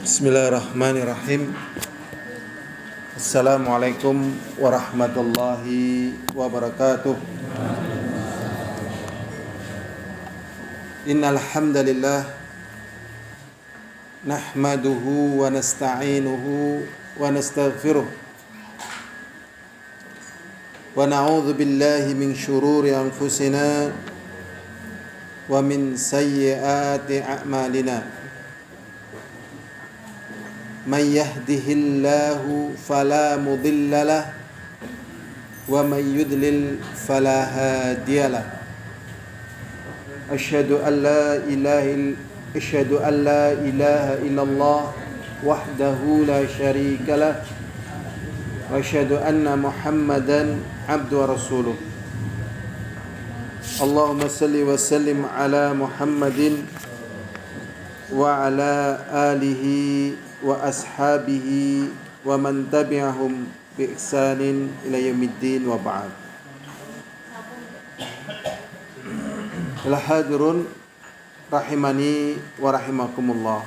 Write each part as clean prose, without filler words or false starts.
Bismillahirrahmanirrahim. Assalamualaikum warahmatullahi wabarakatuh. Innal hamdalillah nahmaduhu wa nasta'inuhu wa nastaghfiruh wa na'udzu billahi min shururi anfusina wa min sayyiati a'malina. Man yahdihillahu fala mudilla lahu wa man yudlil fala hadiya lahu. Asyhadu an la ilaha illallah wahdahu la syarika lah wa asyhadu anna Muhammadan abduhu wa rasuluh. Allahumma salli wa sallim ala Muhammadin wa ala alihi wa ashabihi wa man tabi'ahum bi ihsanin ila yaumiddin wa ba'd. Al-hadirun rahimani wa rahimakumullah.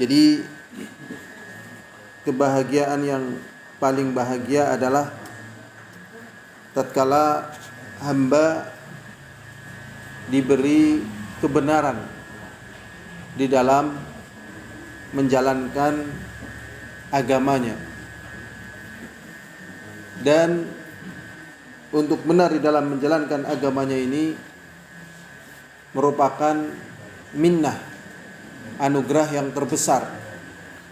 Jadi kebahagiaan yang paling bahagia adalah tatkala hamba diberi kebenaran di dalam menjalankan agamanya, dan untuk benar di dalam menjalankan agamanya ini merupakan minnah, anugerah yang terbesar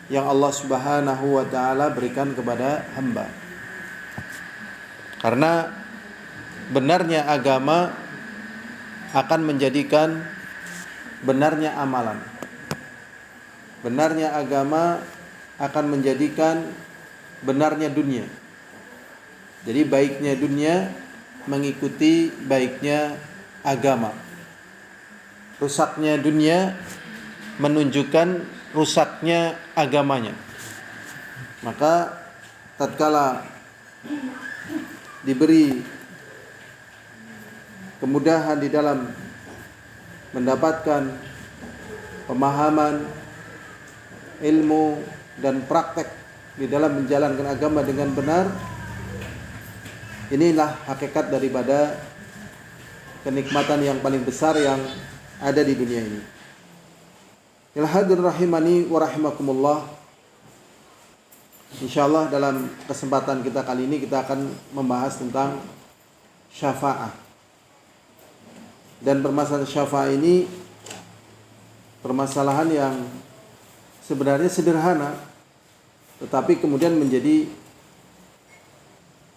yang Allah Subhanahu wa taala berikan kepada hamba. Karena benarnya agama akan menjadikan benarnya amalan. Benarnya agama akan menjadikan benarnya dunia. Jadi baiknya dunia mengikuti baiknya agama. Rusaknya dunia menunjukkan rusaknya agamanya. Maka tatkala diberi kemudahan di dalam mendapatkan pemahaman, ilmu dan praktek di dalam menjalankan agama dengan benar, inilah hakikat daripada kenikmatan yang paling besar yang ada di dunia ini. Al-hadir rahimani wa rahimakumullah. Insyaallah dalam kesempatan kita kali ini kita akan membahas tentang syafa'ah. Dan permasalahan syafaat ini permasalahan yang sebenarnya sederhana, tetapi kemudian menjadi,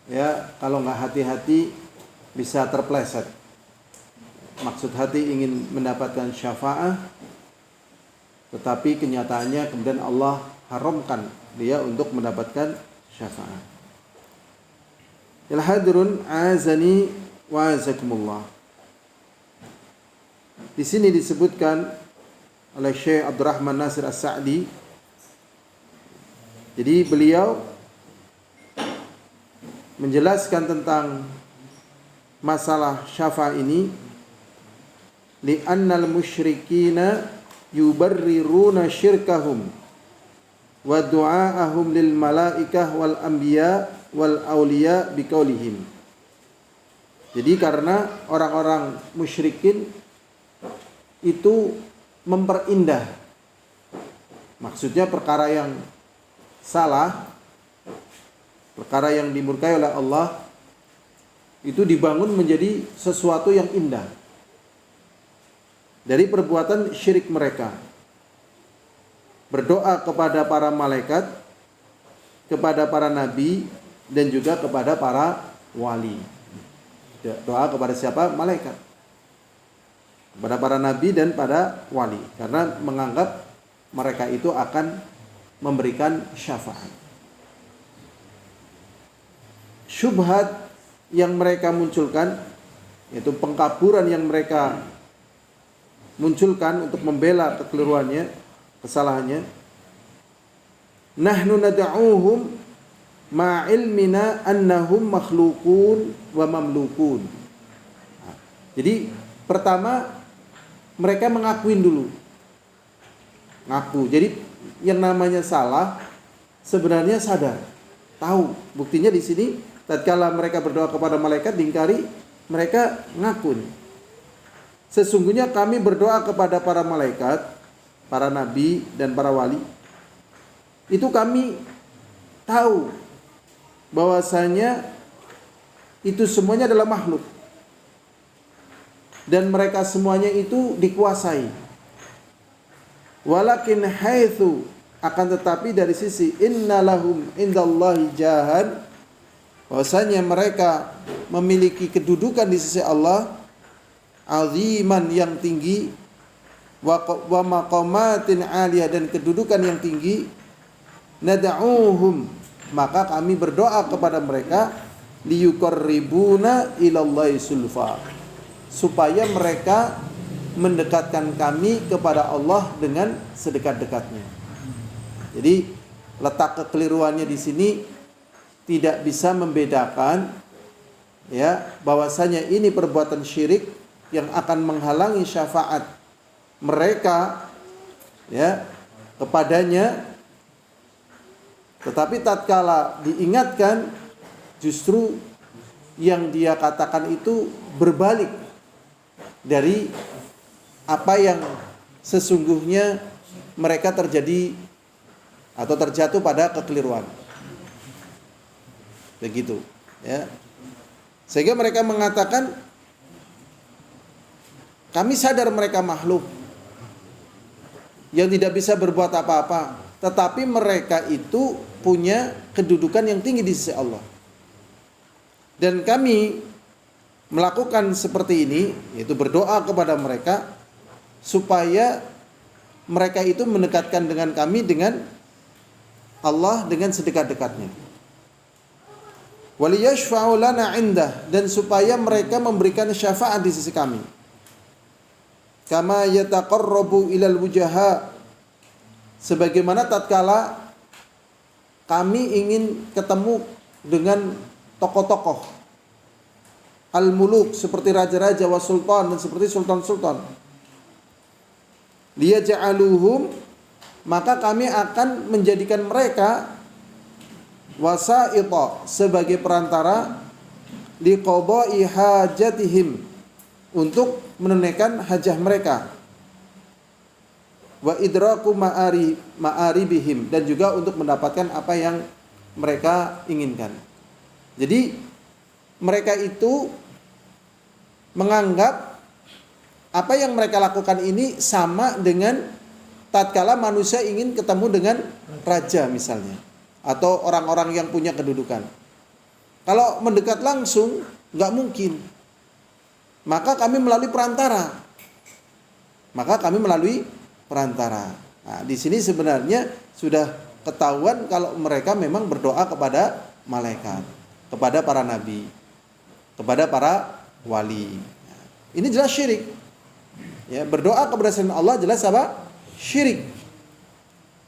ya, kalau nggak hati-hati bisa terpleset. Maksud hati ingin mendapatkan syafaat, tetapi kenyataannya kemudian Allah haramkan dia untuk mendapatkan syafaat. Al-hadirun azani wa azakumullah. Di sini disebutkan oleh Syekh Abdurrahman Nasir As-Sa'di. Jadi beliau menjelaskan tentang masalah syafaat ini, li'annal musyrikina yubarriruna syirkahum wa du'aahum lil malaikah wal anbiya wal auliya biqaulihim. Jadi karena orang-orang musyrikin itu memperindah, maksudnya perkara yang salah, perkara yang dimurkai oleh Allah, itu dibangun menjadi sesuatu yang indah dari perbuatan syirik mereka. Berdoa kepada para malaikat, kepada para nabi, dan juga kepada para wali. Doa kepada siapa? Malaikat. Kepada para nabi dan pada wali, karena menganggap mereka itu akan memberikan syafaat. Syubhat yang mereka munculkan, yaitu pengkaburan yang mereka munculkan untuk membela kekeliruannya, kesalahannya. Nahnu nad'uuhum ma'ilmina annahum makhluqun wa mamlukun. Jadi pertama mereka mengakuin dulu ngaku. Jadi yang namanya salah sebenarnya sadar, tahu. Buktinya di sini tatkala mereka berdoa kepada malaikat diingkari, mereka ngaku. Sesungguhnya kami berdoa kepada para malaikat, para nabi dan para wali. Itu kami tahu bahwasanya itu semuanya adalah makhluk. Dan mereka semuanya itu dikuasai. Walakin haitsu, akan tetapi dari sisi innalahum indallahi jahan, bahwasanya mereka memiliki kedudukan di sisi Allah aziman yang tinggi, wa maqamatin aliyah, dan kedudukan yang tinggi, nad'uuhum, maka kami berdoa kepada mereka liyuqarribuna ilallahi sulfa, supaya mereka mendekatkan kami kepada Allah dengan sedekat-dekatnya. Jadi letak kekeliruannya di sini tidak bisa membedakan ya bahwasanya ini perbuatan syirik yang akan menghalangi syafaat mereka ya kepadanya, tetapi tatkala diingatkan justru yang dia katakan itu berbalik dari apa yang sesungguhnya mereka terjadi atau terjatuh pada kekeliruan. Begitu, ya. Sehingga mereka mengatakan, kami sadar mereka makhluk yang tidak bisa berbuat apa-apa, tetapi mereka itu punya kedudukan yang tinggi di sisi Allah. Dan kami melakukan seperti ini, yaitu berdoa kepada mereka supaya mereka itu mendekatkan dengan kami dengan Allah dengan sedekat-dekatnya. Waliyashfa'u lana 'indah, dan supaya mereka memberikan syafaat di sisi kami. Kama yataqarrabu ilal wujaha, sebagaimana tatkala kami ingin ketemu dengan tokoh-tokoh al-muluk seperti raja-raja wa sultan dan seperti sultan-sultan. Liyaj'aluhum, maka kami akan menjadikan mereka wasaita, sebagai perantara liqada'i hajatihim, untuk menunaikan hajah mereka, wa idraku ma'aribihim, dan juga untuk mendapatkan apa yang mereka inginkan. Jadi mereka itu menganggap apa yang mereka lakukan ini sama dengan tatkala manusia ingin ketemu dengan raja misalnya, atau orang-orang yang punya kedudukan. Kalau mendekat langsung nggak mungkin. Maka kami melalui perantara. Nah, di sini sebenarnya sudah ketahuan kalau mereka memang berdoa kepada malaikat, kepada para nabi, kepada para wali. Ini jelas syirik. Ya, berdoa kepada selain Allah jelas apa? Syirik.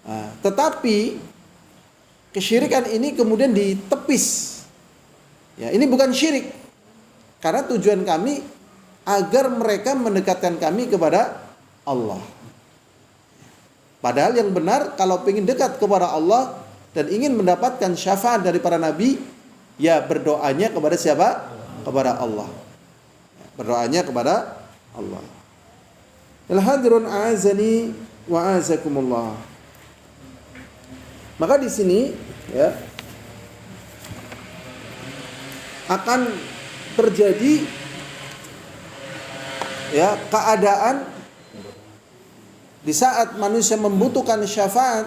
Nah, tetapi kesyirikan ini kemudian ditepis. Ya, ini bukan syirik. Karena tujuan kami agar mereka mendekatkan kami kepada Allah. Padahal yang benar kalau ingin dekat kepada Allah dan ingin mendapatkan syafaat dari para nabi, ya berdoanya kepada siapa? Kepada Allah. Berdoanya kepada Allah. Al-hadirun a'azani wa a'azakumullah. Maka di sini ya akan terjadi ya keadaan di saat manusia membutuhkan syafaat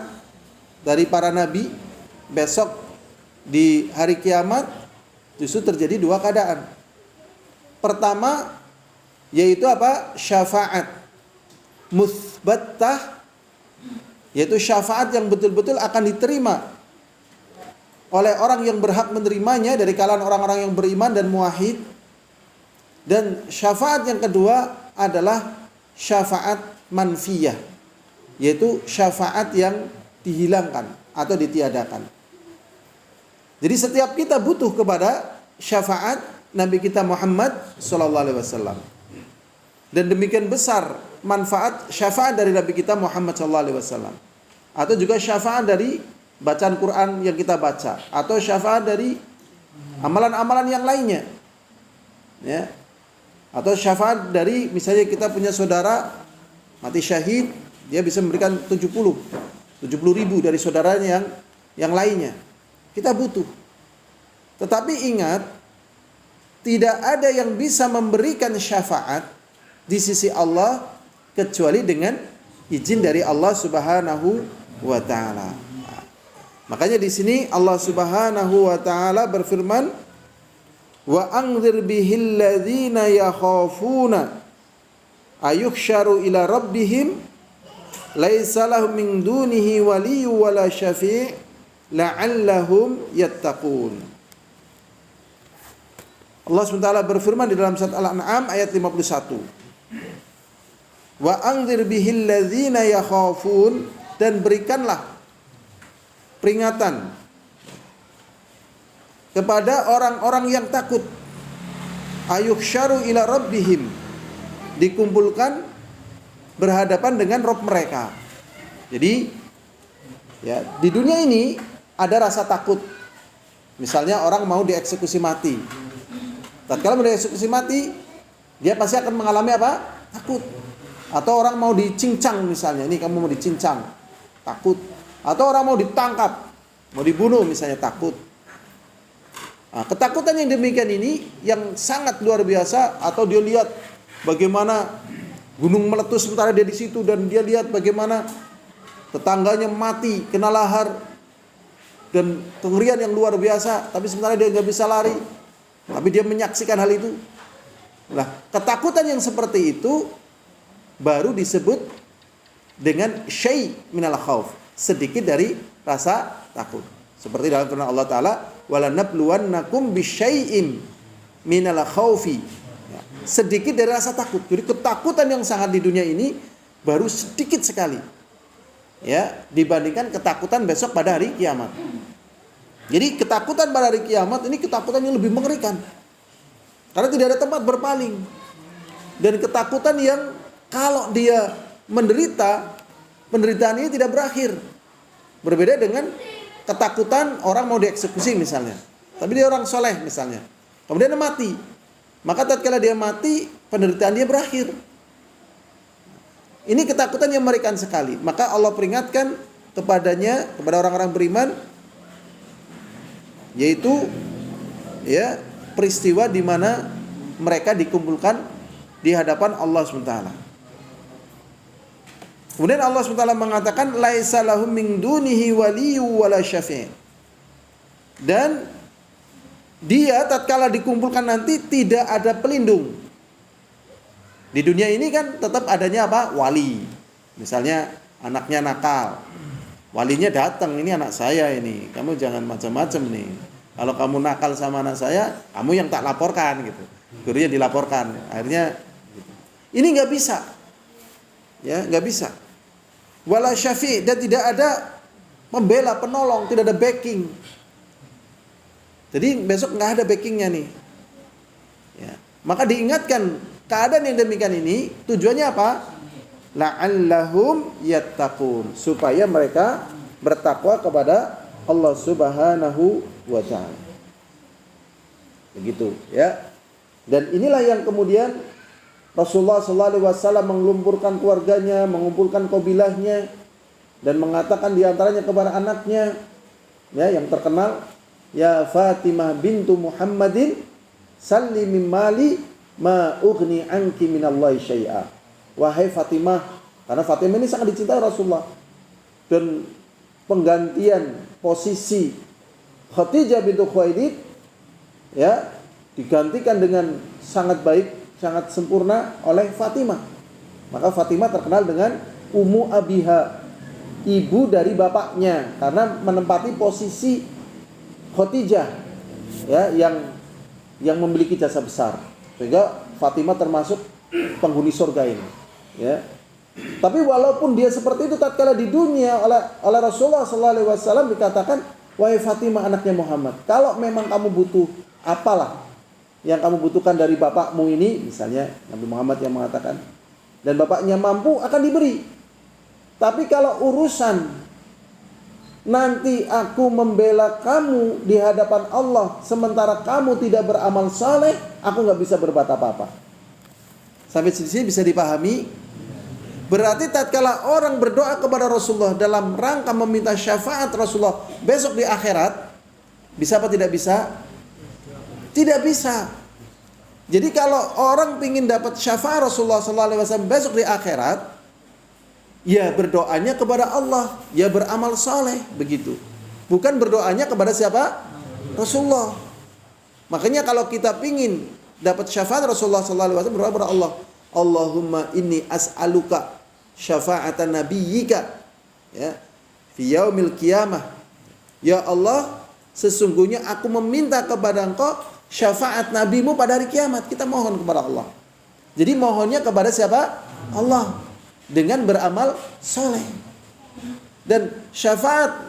dari para nabi besok di hari kiamat, justru terjadi dua keadaan. Pertama yaitu apa? Syafaat muthbatah, yaitu syafaat yang betul-betul akan diterima oleh orang yang berhak menerimanya dari kalangan orang-orang yang beriman dan muwahhid. Dan syafaat yang kedua adalah syafaat manfiyah, yaitu syafaat yang dihilangkan atau ditiadakan. Jadi setiap kita butuh kepada syafaat Nabi kita Muhammad SAW. Dan demikian besar manfaat syafaat dari Nabi kita Muhammad SAW, atau juga syafaat dari bacaan Quran yang kita baca, atau syafaat dari amalan-amalan yang lainnya, ya, atau syafaat dari misalnya kita punya saudara mati syahid, dia bisa memberikan 70 ribu dari saudaranya yang lainnya. Kita butuh. Tetapi ingat, tidak ada yang bisa memberikan syafaat di sisi Allah kecuali dengan izin dari Allah Subhanahu wa taala. Makanya di sini Allah Subhanahu wa taala berfirman, wa anzir bihil ladzina yakhafuna ayuhsyaru ila rabbihim laisa lahum min dunihi waliyyu wala syafi' la'allahum yattaqun. Allah SWT berfirman di dalam surat Al-An'am ayat 51. Wa anzir bihil ladzina yakhafun, dan berikanlah peringatan kepada orang-orang yang takut, ayuhsyaru ila rabbihim, dikumpulkan berhadapan dengan Rabb mereka. Jadi ya, di dunia ini ada rasa takut. Misalnya orang mau dieksekusi mati. Tatkala mau dieksekusi mati, dia pasti akan mengalami apa? Takut. Atau orang mau dicincang misalnya, ini kamu mau dicincang, takut. Atau orang mau ditangkap, mau dibunuh misalnya, takut. Nah, ketakutan yang demikian ini yang sangat luar biasa. Atau dia lihat bagaimana gunung meletus sementara dia di situ, dan dia lihat bagaimana tetangganya mati kena lahar, dan kengerian yang luar biasa, tapi sementara dia nggak bisa lari, tapi dia menyaksikan hal itu. Nah, ketakutan yang seperti itu baru disebut dengan syai' minal khauf, sedikit dari rasa takut. Seperti dalam firman Allah Ta'ala, walanabluwannakum bisyai'in minal khaufi, sedikit dari rasa takut. Jadi ketakutan yang sangat di dunia ini baru sedikit sekali, ya, dibandingkan ketakutan besok pada hari kiamat. Jadi ketakutan pada hari kiamat ini ketakutan yang lebih mengerikan, karena tidak ada tempat berpaling. Dan ketakutan yang kalau dia menderita, penderitaan ini tidak berakhir. Berbeda dengan ketakutan orang mau dieksekusi misalnya, tapi dia orang soleh misalnya, kemudian dia mati. Maka tatkala dia mati, penderitaan dia berakhir. Ini ketakutan yang mengerikan sekali. Maka Allah peringatkan kepada orang-orang beriman, yaitu ya, peristiwa di mana mereka dikumpulkan di hadapan Allah SWT. Kemudian Allah SWT mengatakan, laisa lahum min dunihi waliyyu wala syafi'. Dan dia tatkala dikumpulkan nanti tidak ada pelindung. Di dunia ini kan tetap adanya apa? Wali. Misalnya anaknya nakal, walinya datang, ini anak saya ini, kamu jangan macam-macam nih. Kalau kamu nakal sama anak saya, kamu yang tak laporkan gitu. Gurunya dilaporkan. Akhirnya gitu. Ini nggak bisa, ya, nggak bisa. Wala syafi', dan tidak ada pembela, penolong, tidak ada backing. Jadi besok nggak ada backingnya nih. Ya. Maka diingatkan keadaan yang demikian ini tujuannya apa? La'allahum yattaqun, supaya mereka bertakwa kepada Allah Subhanahu wa ta'ala. Begitu ya. Dan inilah yang kemudian Rasulullah SAW mengelumpurkan keluarganya, mengumpulkan kabilahnya, dan mengatakan diantaranya kepada anaknya, ya, yang terkenal, ya Fatimah bintu Muhammadin, salli min mali ma ughni anki minallahi syai'a. Wahai Fatimah, karena Fatimah ini sangat dicintai Rasulullah, dan penggantian posisi Khadijah bintu Khuwailid, ya, digantikan dengan sangat baik, sangat sempurna oleh Fatimah. Maka Fatimah terkenal dengan Ummu Abiha, ibu dari bapaknya, karena menempati posisi Khadijah, ya, yang memiliki jasa besar, sehingga Fatimah termasuk penghuni surga ini, ya. Tapi walaupun dia seperti itu, tatkala di dunia oleh Rasulullah SAW dikatakan, wahai Fatimah anaknya Muhammad, kalau memang kamu butuh apalah yang kamu butuhkan dari bapakmu ini, misalnya Nabi Muhammad yang mengatakan, dan bapaknya mampu, akan diberi. Tapi kalau urusan nanti aku membela kamu di hadapan Allah sementara kamu tidak beramal saleh, aku nggak bisa berbuat apa-apa. Sampai di sini bisa dipahami? Berarti tatkala orang berdoa kepada Rasulullah dalam rangka meminta syafaat Rasulullah besok di akhirat, bisa apa tidak bisa? Tidak bisa. Jadi kalau orang ingin dapat syafaat Rasulullah SAW besok di akhirat, ya berdoanya kepada Allah, ya beramal saleh, begitu. Bukan berdoanya kepada siapa? Rasulullah. Makanya kalau kita ingin dapat syafaat Rasulullah SAW, berdoa kepada Allah. Allahumma inni as'aluka syafa'atan nabiyyika ya fi yaumil qiyamah. Ya Allah, sesungguhnya aku meminta kepada Engkau syafaat nabimu pada hari kiamat. Kita mohon kepada Allah. Jadi mohonnya kepada siapa? Allah, dengan beramal soleh. Dan syafaat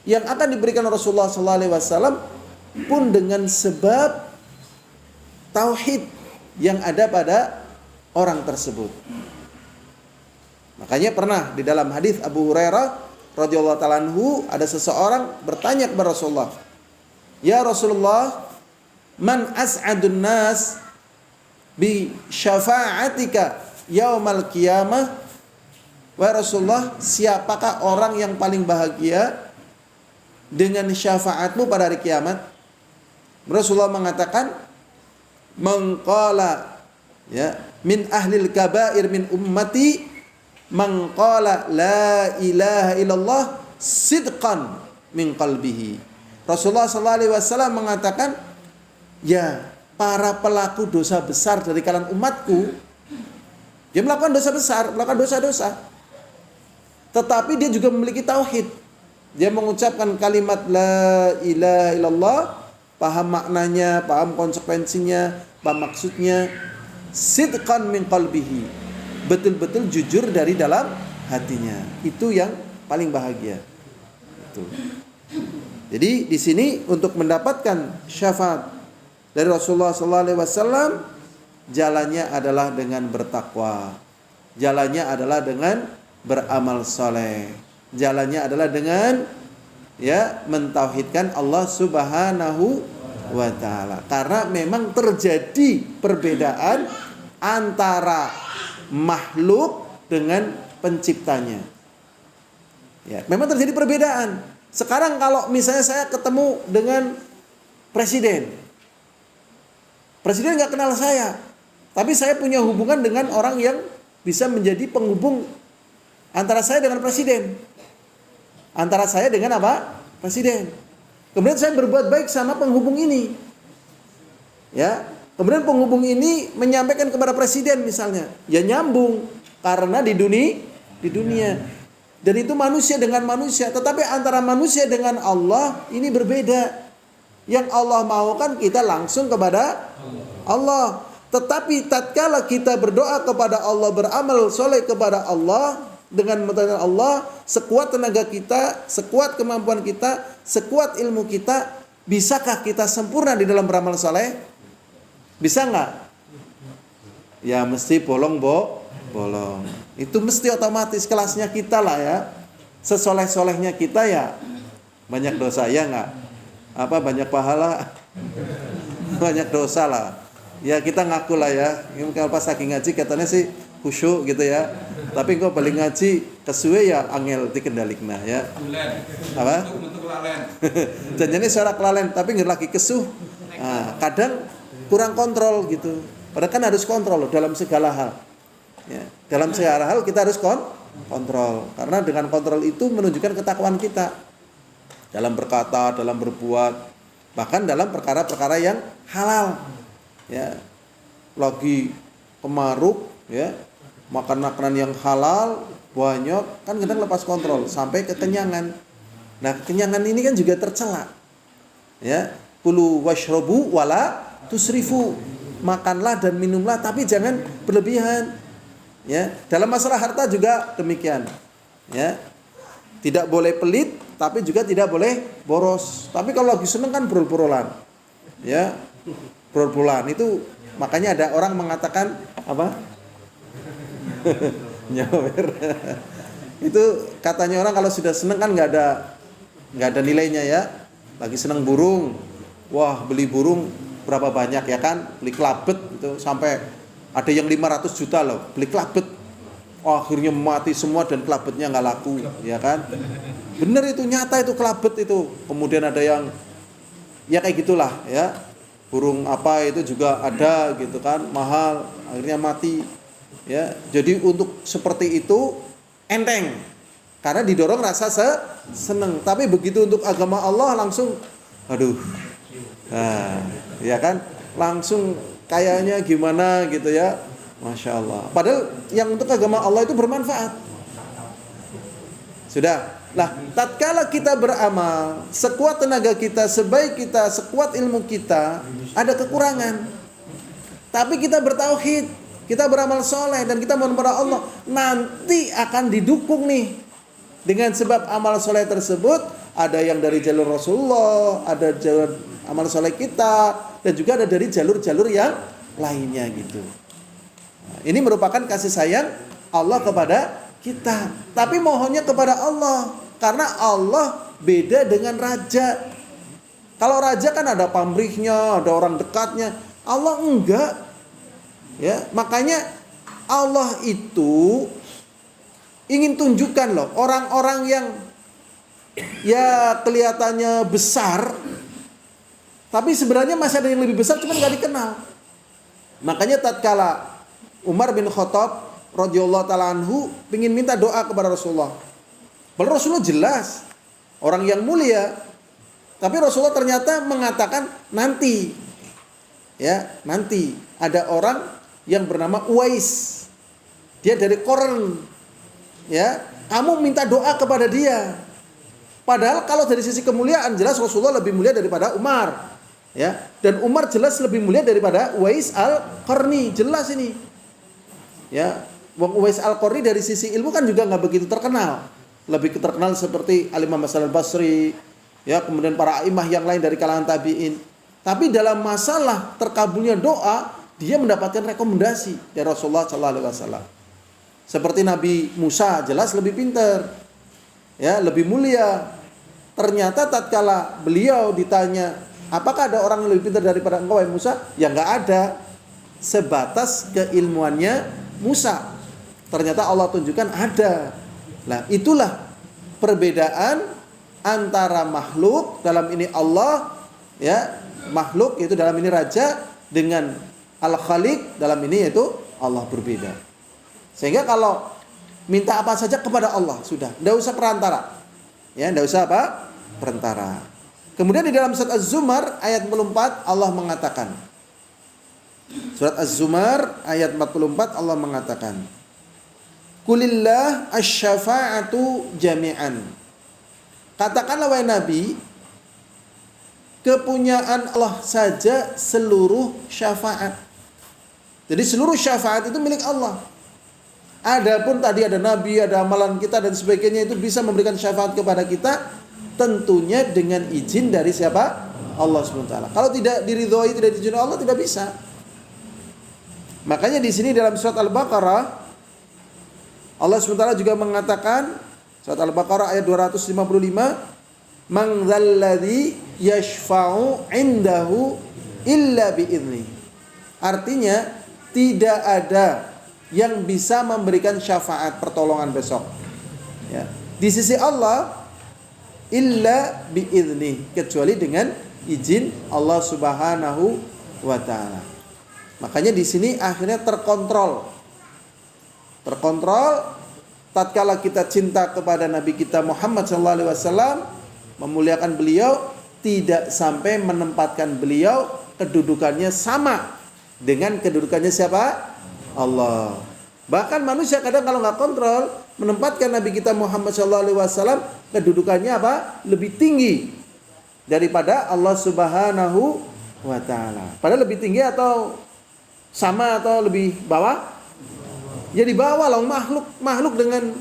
yang akan diberikan Rasulullah SAW pun dengan sebab tauhid yang ada pada orang tersebut. Makanya pernah di dalam hadis Abu Hurairah radhiyallahu ta'ala anhu, ada seseorang bertanya kepada Rasulullah, "Ya Rasulullah, man as'adun nas bi syafa'atika yaumal qiyamah?" Wahai Rasulullah, siapakah orang yang paling bahagia dengan syafaatmu pada hari kiamat? Rasulullah mengatakan, "Mengqala ya min ahlil kabair min ummati man qala la ilaha illallah sidqan min qalbihi." Rasulullah SAW mengatakan, ya para pelaku dosa besar dari kalangan umatku, dia melakukan dosa besar, melakukan dosa-dosa, tetapi dia juga memiliki tauhid. Dia mengucapkan kalimat la ilaha illallah, paham maknanya, paham konsekuensinya, paham maksudnya, sidqan min qalbihi, betul-betul jujur dari dalam hatinya. Itu yang paling bahagia. Itu. Jadi di sini untuk mendapatkan syafaat dari Rasulullah SAW, jalannya adalah dengan bertakwa, jalannya adalah dengan beramal soleh, jalannya adalah dengan ya mentauhidkan Allah Subhanahu wa ta'ala. Karena memang terjadi perbedaan antara makhluk dengan penciptanya. Ya, memang terjadi perbedaan. Sekarang kalau misalnya saya ketemu dengan presiden nggak kenal saya, tapi saya punya hubungan dengan orang yang bisa menjadi penghubung antara saya dengan presiden. Antara saya dengan apa? Presiden. Kemudian saya berbuat baik sama penghubung ini. Ya, kemudian penghubung ini menyampaikan kepada presiden misalnya, ya nyambung karena di dunia. Dan itu manusia dengan manusia, tetapi antara manusia dengan Allah ini berbeda. Yang Allah maukan kita langsung kepada Allah. Tetapi tatkala kita berdoa kepada Allah, beramal soleh kepada Allah dengan mengatakan Allah, sekuat tenaga kita, sekuat kemampuan kita, sekuat ilmu kita, bisakah kita sempurna di dalam beramal soleh? Bisa nggak? Ya mesti bolong. Itu mesti otomatis kelasnya kita lah ya. Sesoleh-solehnya kita ya banyak dosa ya nggak? Apa banyak pahala? Banyak dosa lah. Ya kita ngaku lah ya. Kalau pas lagi ngaji katanya sih khusyuk gitu ya. Tapi kok balik ngaji kesuwe ya angel dikendalikan ya. Apa? Janjane suara kelalen tapi nggak lagi kesuh. Nah, kadang kurang kontrol gitu. Padahal kan harus kontrol loh dalam segala hal. Ya, dalam segala hal kita harus kontrol. Karena dengan kontrol itu menunjukkan ketakwaan kita dalam berkata, dalam berbuat, bahkan dalam perkara-perkara yang halal. Ya, lagi kemaruk, ya, makan makanan yang halal banyak, kan kadang lepas kontrol sampai kekenyangan. Nah, kekenyangan ini kan juga tercela. Ya, kulu washrobu wala tusrifu, makanlah dan minumlah tapi jangan berlebihan. Ya, dalam masalah harta juga demikian. Ya, tidak boleh pelit, tapi juga tidak boleh boros. Tapi kalau lagi seneng kan brol-brolan. Ya, brol-brolan itu makanya ada orang mengatakan apa? Nyawer. Itu katanya orang kalau sudah seneng kan nggak ada nilainya ya. Lagi seneng burung, wah beli burung berapa banyak ya kan, beli kelabet itu sampai ada yang 500 juta loh beli kelabet. Akhirnya mati semua dan kelabetnya nggak laku, ya kan? Bener itu, nyata itu kelabet itu. Kemudian ada yang ya kayak gitulah ya, burung apa itu juga ada gitu kan, mahal, akhirnya mati. Ya, jadi untuk seperti itu enteng, karena didorong rasa seneng. Tapi begitu untuk agama Allah langsung, aduh, nah, ya kan, langsung kayaknya gimana gitu ya, masya Allah. Padahal yang untuk agama Allah itu bermanfaat. Sudah, lah, tatkala kita beramal, sekuat tenaga kita, sebaik kita, sekuat ilmu kita, ada kekurangan. Tapi kita bertauhid, kita beramal soleh dan kita mohon kepada Allah, nanti akan didukung nih dengan sebab amal soleh tersebut. Ada yang dari jalur Rasulullah, ada jalur amal soleh kita, dan juga ada dari jalur-jalur yang lainnya gitu. Nah, ini merupakan kasih sayang Allah kepada kita. Tapi mohonnya kepada Allah, karena Allah beda dengan raja. Kalau raja kan ada pamrihnya, ada orang dekatnya. Allah enggak. Ya, makanya Allah itu ingin tunjukkan loh, orang-orang yang ya kelihatannya besar, tapi sebenarnya masih ada yang lebih besar, cuma nggak dikenal. Makanya tatkala Umar bin Khattab radhiyallahu taala anhu ingin minta doa kepada Rasulullah. Padahal Rasulullah jelas orang yang mulia, tapi Rasulullah ternyata mengatakan nanti, ya nanti ada orang yang bernama Uwais, dia dari Qarn, ya kamu minta doa kepada dia. Padahal kalau dari sisi kemuliaan jelas Rasulullah lebih mulia daripada Umar, ya, dan Umar jelas lebih mulia daripada Uwais al-Qarni, jelas ini, ya. Wong Uwais al-Qarni dari sisi ilmu kan juga nggak begitu terkenal, lebih terkenal seperti Al-Imam Hasan al-Basri, ya, kemudian para imam yang lain dari kalangan tabi'in. Tapi dalam masalah terkabulnya doa, dia mendapatkan rekomendasi dari Rasulullah SAW. Seperti Nabi Musa jelas lebih pintar, ya, lebih mulia. Ternyata tatkala beliau ditanya, apakah ada orang yang lebih pintar daripada engkau, wahai Musa? Ya nggak ada, sebatas keilmuannya Musa. Ternyata Allah tunjukkan ada. Nah, itulah perbedaan antara makhluk, dalam ini Allah, ya, makhluk itu dalam ini raja, dengan Al-Khaliq dalam ini yaitu Allah, berbeda. Sehingga kalau minta apa saja kepada Allah sudah, tidak usah perantara. Ya, tidak usah apa? Perantara. Kemudian di dalam surat Az-Zumar ayat 44 Allah mengatakan. Surat Az-Zumar ayat 44 Allah mengatakan, Kulillah asy-syafa'atu jami'an. Katakanlah wahai Nabi, kepunyaan Allah saja seluruh syafaat. Jadi seluruh syafaat itu milik Allah. Adapun tadi ada nabi, ada amalan kita dan sebagainya, itu bisa memberikan syafaat kepada kita tentunya dengan izin dari siapa? Allah SWT. Kalau tidak diridhoi, tidak diizini Allah, tidak bisa. Makanya di sini dalam surat Al-Baqarah Allah SWT juga mengatakan, surat Al-Baqarah ayat 255, Man dzalladzi yashfa'u 'indahu illa bi'idznih. Artinya tidak ada yang bisa memberikan syafaat pertolongan besok, ya, di sisi Allah illa bi'idznih, kecuali dengan izin Allah Subhanahu wa taala. Makanya di sini akhirnya terkontrol tatkala kita cinta kepada Nabi kita Muhammad sallallahu alaihi wasallam, memuliakan beliau, tidak sampai menempatkan beliau kedudukannya sama dengan kedudukannya siapa? Allah. Bahkan manusia kadang kalau nggak kontrol, menempatkan Nabi kita Muhammad SAW kedudukannya apa? Lebih tinggi daripada Allah Subhanahu wa Ta'ala. Padahal lebih tinggi atau sama atau lebih bawah? Ya di bawah lah, makhluk dengan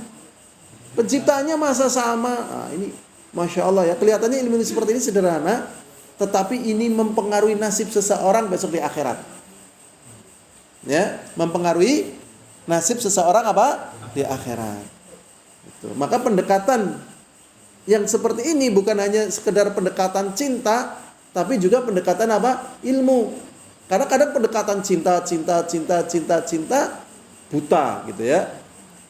penciptanya masa sama. Nah, ini Masya Allah ya, kelihatannya ilmu seperti ini sederhana, tetapi ini mempengaruhi nasib seseorang besok di akhirat. Ya, mempengaruhi nasib seseorang apa? Di akhirat. Gitu. Maka pendekatan yang seperti ini bukan hanya sekedar pendekatan cinta, tapi juga pendekatan apa? Ilmu. Karena kadang pendekatan cinta buta gitu ya.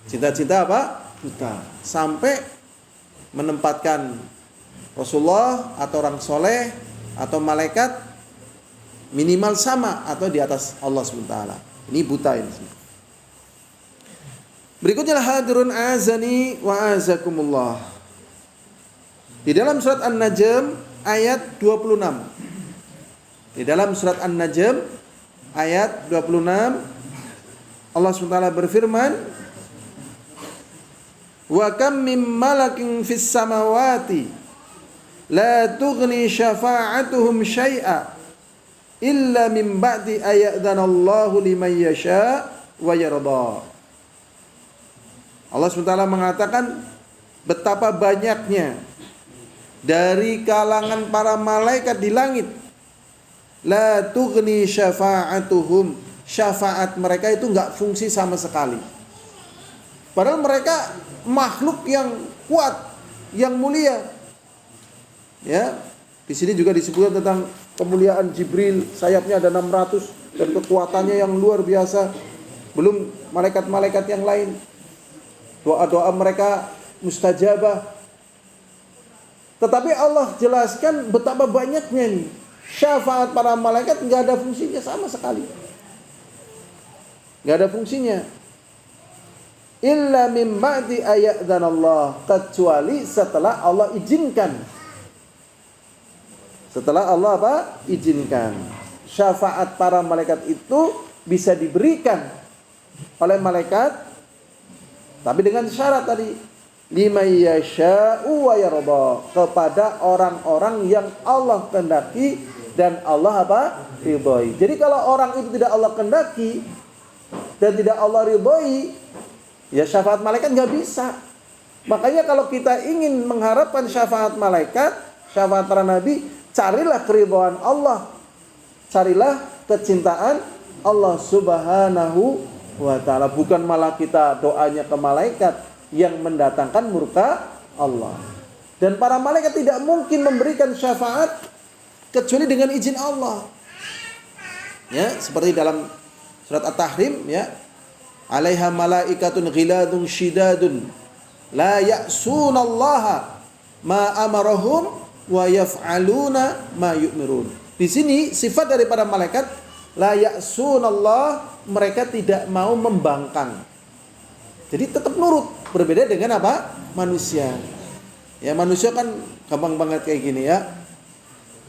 Cinta apa? Buta. Sampai menempatkan Rasulullah atau orang soleh atau malaikat minimal sama atau di atas Allah SWT. Ini buta ini. Berikutnya hadirun azani wa azakumullah. Di dalam surat An-Najm ayat 26. Di dalam surat An-Najm ayat 26 Allah SWT berfirman, wa kam mim malakin fis samawati la tughni syafa'atuhum syai'a illa min ba'di ayadzanallahu liman yasha wa yarda. Allah SWT mengatakan betapa banyaknya dari kalangan para malaikat di langit, la tughni syafa'atuhum, syafaat mereka itu enggak fungsi sama sekali. Padahal mereka makhluk yang kuat, yang mulia. Ya, di sini juga disebutkan tentang kemuliaan Jibril, sayapnya ada 600 dan kekuatannya yang luar biasa. Belum malaikat-malaikat yang lain. Doa-doa mereka mustajabah. Tetapi Allah jelaskan betapa banyaknya nih syafaat para malaikat enggak ada fungsinya sama sekali. Enggak ada fungsinya. Illa min ba'di ayadzanallah, kecuali setelah Allah izinkan. Setelah Allah apa? Izinkan. Syafaat para malaikat itu bisa diberikan oleh malaikat, tapi dengan syarat tadi, liman yasha'u wa yarda, kepada orang-orang yang Allah kehendaki dan Allah apa? Ridhoi. Jadi kalau orang itu tidak Allah kehendaki dan tidak Allah ridhoi, ya syafaat malaikat nggak bisa. Makanya kalau kita ingin mengharapkan syafaat malaikat, syafaat para nabi, carilah keridhaan Allah, carilah kecintaan Allah Subhanahu wa ta'ala. Bukan malah kita doanya ke malaikat yang mendatangkan murka Allah. Dan para malaikat tidak mungkin memberikan syafaat kecuali dengan izin Allah. Ya, seperti dalam surat At-Tahrim ya. Alaiha malaikatun ghiladun syidadun la ya'sunallaha ma amarahum wa yaf'aluna ma yu'mirun. Di sini sifat daripada malaikat la ya'sunallah, mereka tidak mau membangkang. Jadi tetap nurut, berbeda dengan apa? Manusia. Ya manusia kan gampang banget kayak gini ya.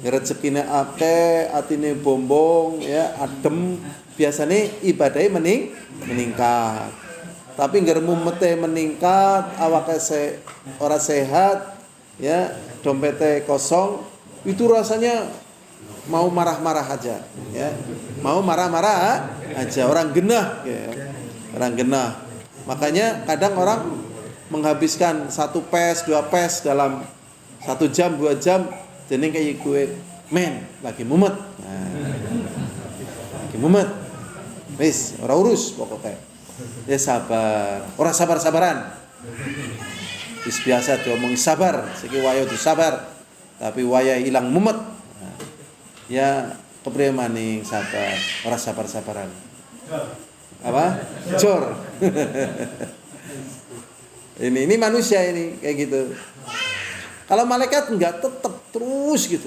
Rezekine akeh, atine bombong ya, adem, biasanya ibadahnya meningkat. Tapi ngger mumete meningkat, awake ora sehat, ya, dompete kosong, itu rasanya mau marah-marah aja, ya. Mau marah-marah aja, orang genah, ya. Orang genah. Makanya kadang orang menghabiskan 1 pes, 2 pes dalam 1 jam, 2 jam, jadi kayak gue, men, lagi mumet. Nah, lagi mumet. Wis, ora urus pokoknya. Ya sabar, ora sabar-sabaran. Wis biasa diomongi sabar, siki wayo disabar. Tapi waya ilang mumet. Nah, ya kepriye maning sabar, ora sabar-sabaran. Apa? Jor. ini manusia ini kayak gitu. Kalau malaikat enggak, tetap terus gitu.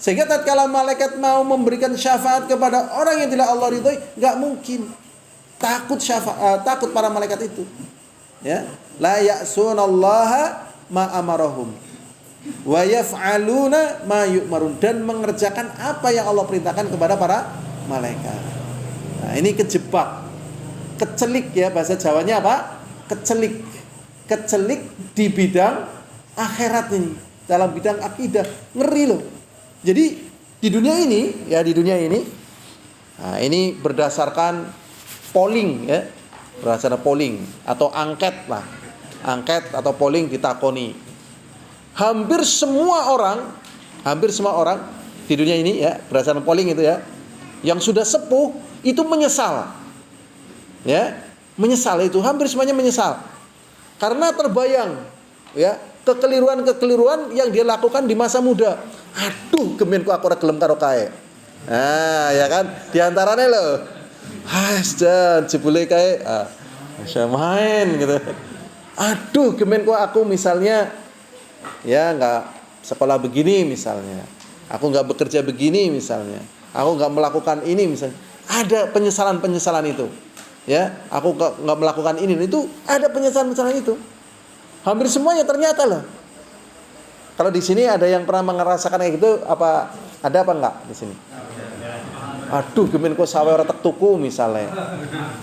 Sehingga tatkala malaikat mau memberikan syafaat kepada orang yang tidak Allah ridhoi, enggak mungkin. Takut takut para malaikat itu. Ya, la ya'sunallaha ma amarahum wa yaf'aluna ma yu'marun, dan mengerjakan apa yang Allah perintahkan kepada para malaikat. Nah, ini kejebak, kecelik ya, bahasa Jawanya apa? Kecelik. Kecelik di bidang akhirat ini, dalam bidang akidah, ngeri loh. Jadi di dunia ini, ya di dunia ini, nah ini berdasarkan polling ya, berdasarkan polling atau angket lah, angket atau polling ditakoni. Hampir semua orang di dunia ini ya, berdasarkan polling itu ya, yang sudah sepuh itu menyesal, ya, menyesal, itu hampir semuanya menyesal. Karena terbayang ya kekeliruan-kekeliruan yang dia lakukan di masa muda. Aduh, gemen ku aku ora gelem karo kae. Nah, ya kan? Di antaranya loh. Jan jebule kae bisa main gitu. Aduh, gemen ku aku misalnya ya enggak sekolah begini misalnya. Aku enggak bekerja begini misalnya. Aku enggak melakukan ini misalnya. Ada penyesalan-penyesalan itu. Ya, aku enggak melakukan ini itu, ada penyesalan-penyesalan itu. Hampir semuanya ternyata loh. Kalau di sini ada yang pernah merasakan kayak gitu apa? Ada apa enggak di sini? Aduh, gemen kok sawe ora tek tuku misalnya.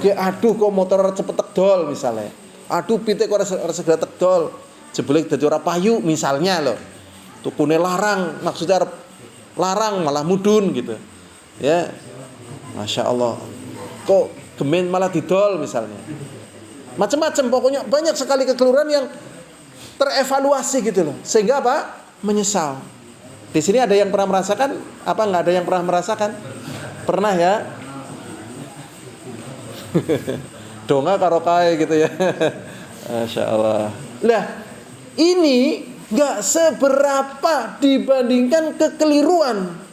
Aduh, kok motor ora cepet tek dol misalnya. Aduh, pitik kok ora segera tek dol. Jebule dadi ora payu misalnya loh. Tukune larang, maksudnya larang malah mudun gitu. Ya. Masya Allah. Kok gemen malah didol misalnya. Macam-macam, pokoknya banyak sekali kekeliruan yang terevaluasi gitu loh. Sehingga apa? Menyesal. Di sini ada yang pernah merasakan? Apa enggak ada yang pernah merasakan? Pernah ya? Donga karo kae gitu ya. Masya Allah. Lah, ini enggak seberapa dibandingkan kekeliruan.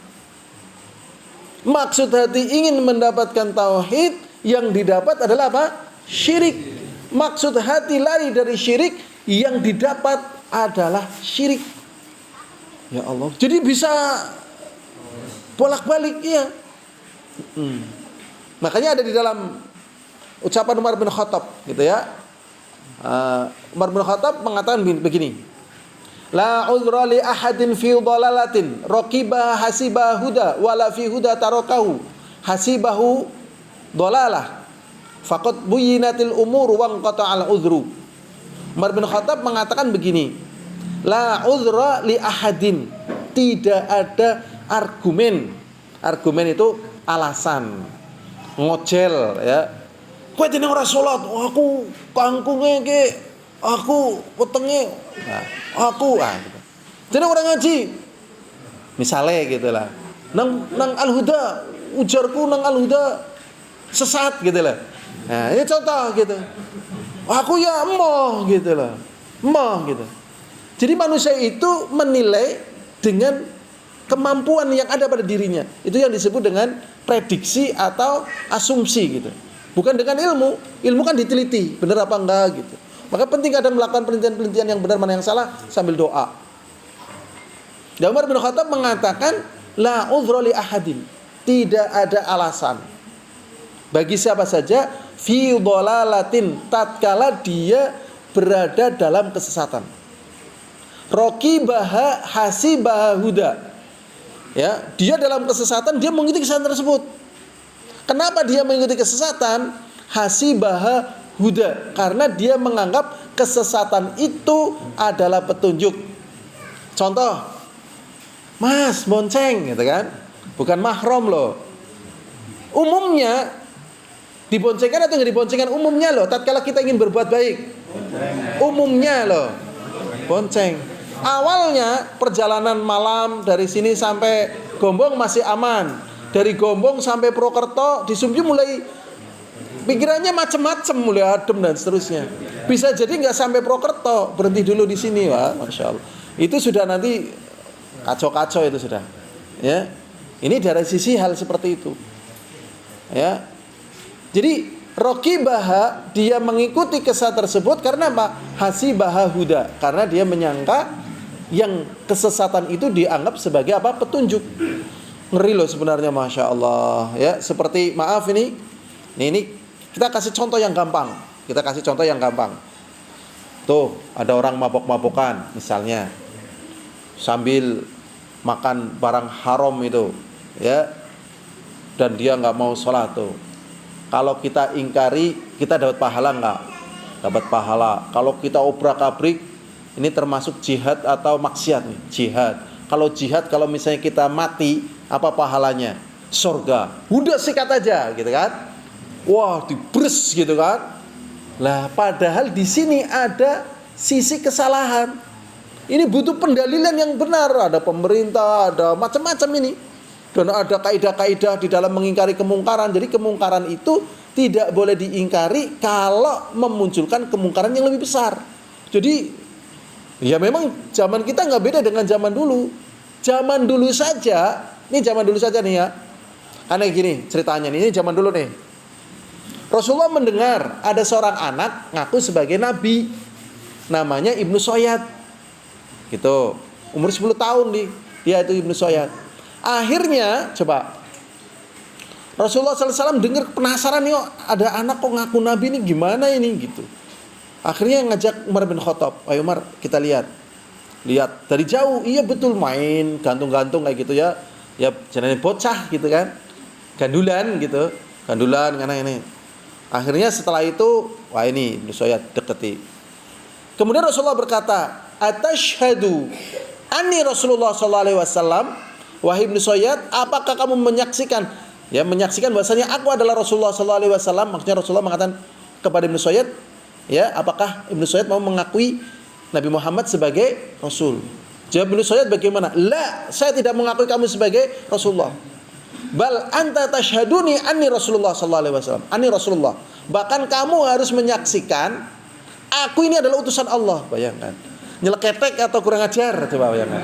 Maksud hati ingin mendapatkan tauhid, yang didapat adalah apa? Syirik. Maksud hati lari dari syirik, yang didapat adalah syirik. Ya Allah. Jadi bisa bolak-balik ya. Makanya ada di dalam ucapan Umar bin Khattab gitu ya. Umar bin Khattab mengatakan begini. La udhra li ahadin fi dhalalatin raqiba hasiba huda wala fi huda tarakahu hasibahu dhalalah faqad buyinatil umur wa qata'al udhru. Umar bin Khattab mengatakan begini. La udhra li ahadin, tidak ada argumen. Argumen itu alasan. Ngojel ya. Kowe jeneng ora salat, aku kangkunge ki, aku wetenge, aku gitu. Jeneng ora ngaji. Misale gitu lah. Nang Al-Huda, ujarku nang Al-Huda sesat gitu lah. Nah, ini contoh gitu. Aku ya emoh gitu lah. Emoh gitu. Jadi manusia itu menilai dengan kemampuan yang ada pada dirinya. Itu yang disebut dengan prediksi atau asumsi gitu. Bukan dengan ilmu. Ilmu kan diteliti, benar apa enggak gitu. Maka penting kadang melakukan penelitian-penelitian yang benar mana yang salah sambil doa. Dan Umar bin Khattab mengatakan la udhra li ahadin, tidak ada alasan bagi siapa saja fi dhalalatin, tatkala dia berada dalam kesesatan. Raqibaha hasibaha huda. Ya, dia dalam kesesatan, dia mengikuti kesesatan tersebut. Kenapa dia mengikuti kesesatan? Hasibaha huda, karena dia menganggap kesesatan itu adalah petunjuk. Contoh, Mas bonceng gitu kan, bukan mahram loh. Umumnya diboncengkan atau nggak diboncengkan? Umumnya loh, tatkala kita ingin berbuat baik, umumnya loh bonceng. Awalnya perjalanan malam dari sini sampai Gombong masih aman. Dari Gombong sampai Purwokerto di Sumju mulai pikirannya macam-macam, mulai adem dan seterusnya. Bisa jadi nggak sampai Purwokerto, berhenti dulu di sini, wah, masya Allah. Itu sudah nanti kacau-kacau itu sudah. Ya, ini dari sisi hal seperti itu. Ya, jadi Raqibaha, dia mengikuti kesesatan tersebut karena apa? Hasibaha huda, karena dia menyangka yang kesesatan itu dianggap sebagai apa? Petunjuk. Ngeri loh sebenarnya, masya Allah. Ya, seperti maaf ini kita kasih contoh yang gampang. Kita kasih contoh yang gampang. Tuh, ada orang mabok-mabokan misalnya, sambil makan barang haram itu, ya, dan dia nggak mau sholat tuh. Kalau kita ingkari, kita dapat pahala nggak? Dapat pahala. Kalau kita obrak-abrik, ini termasuk jihad atau maksiat nih? Jihad. Kalau jihad, kalau misalnya kita mati, apa pahalanya? Surga. Udah sikat aja, gitu kan? Wah, dibres gitu kan? Lah, padahal di sini ada sisi kesalahan. Ini butuh pendalilan yang benar. Ada pemerintah, ada macam-macam ini. Dan ada kaidah-kaidah di dalam mengingkari kemungkaran. Jadi kemungkaran itu tidak boleh diingkari kalau memunculkan kemungkaran yang lebih besar. Jadi ya memang zaman kita nggak beda dengan zaman dulu. Zaman dulu saja, nih ya. Karena gini ceritanya nih, ini zaman dulu nih. Rasulullah mendengar ada seorang anak ngaku sebagai nabi, namanya Ibnu Soyad. Gitu. Umur 10 tahun nih, dia itu Ibnu Soyad. Akhirnya coba Rasulullah SAW dengar, penasaran nih, ada anak kok ngaku nabi ini, gimana ini gitu. Akhirnya ngajak Umar bin Khattab, ayo Umar kita lihat dari jauh. Iya betul, main gantung-gantung kayak gitu ya. Ya jenenge bocah gitu kan, gandulan karena ini. Akhirnya setelah itu, wah ini Ibnu Soyad deketi. Kemudian Rasulullah berkata, atashhadu anni Rasulullah SAW. Wahai Ibnu Soyad, apakah kamu menyaksikan bahwasanya aku adalah Rasulullah SAW? Maksudnya Rasulullah mengatakan kepada Ibnu Soyad, ya, apakah Ibnu Soyad mau mengakui Nabi Muhammad sebagai Rasul? Jawab Ibnu Soyad, bagaimana? La, saya tidak mengakui kamu sebagai Rasulullah. Bal anta tashhaduni anni Rasulullah SAW. Anni Rasulullah. Bahkan kamu harus menyaksikan aku ini adalah utusan Allah. Bayangkan, nyeleketek atau kurang ajar? Coba bayangkan.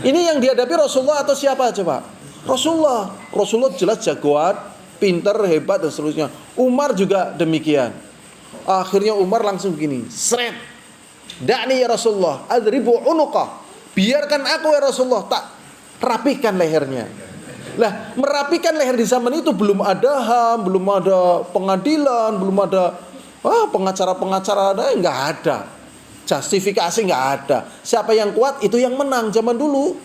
Ini yang dihadapi Rasulullah atau siapa coba? Rasulullah jelas jagoan, pinter, hebat dan seterusnya. Umar juga demikian. Akhirnya Umar langsung begini, seret. Da'ni ya Rasulullah, adribu unuqah. Biarkan aku ya Rasulullah, tak rapikan lehernya. Lah, merapikan leher di zaman itu belum ada HAM, belum ada pengadilan, belum ada pengacara-pengacara, enggak ada. Justifikasi enggak ada. Siapa yang kuat itu yang menang zaman dulu.